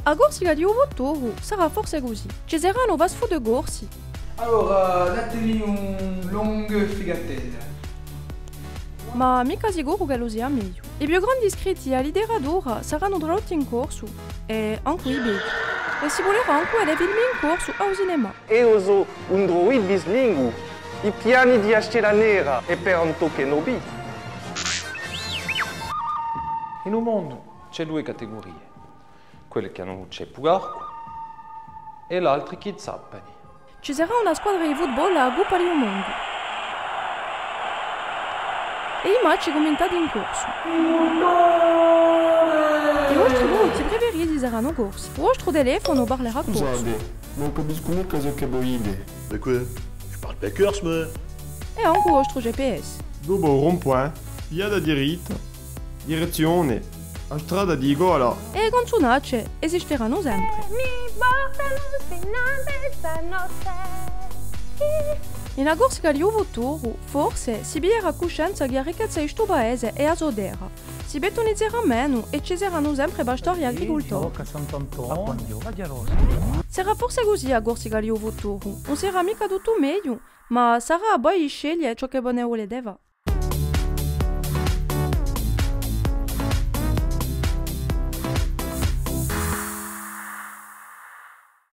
A Gorsi di uovo toro sarà forse così. Ci saranno vasfo de Gorsi. Allora, datemi un lungo figatella. Ma mica sicuro che lo sia meglio. I più grandi iscritti all'ideradora saranno tradotti in corso e anche i big. E si volerà anche dei film in corso al cinema. E uso un droid bislingu, i piani di Ascella Nera e per Anto Kenobi. In un mondo c'è due categorie, quelle che hanno c'è pugarco e le altre che zappano. Ci sarà una squadra di football a Coppa del Mondo. E i match commentati in corso. I vostri voti preferiti saranno corsi. Il vostro telefono parlerà corso. Scusate, non capisco mica cosa che voi dite. De quoi? Je parle pas corse, moi. E anche il vostro GPS. Dopo un rond-point, via da diritto, direzione, a strada di Gola. E le canzonacce esisteranno sempre. Mi portano fino a mezzanotte. In a Corsica di uovo toro, forse si biera coscienza che la ricchezza di questo paese è asodera. Si betonizzerà meno e ci saranno sempre pastori e agricoltori. Sarà forse così a Corsica di uovo toro. Non sarà mica tutto meglio, ma sarà a voi scegliere ciò che buone vuole deva.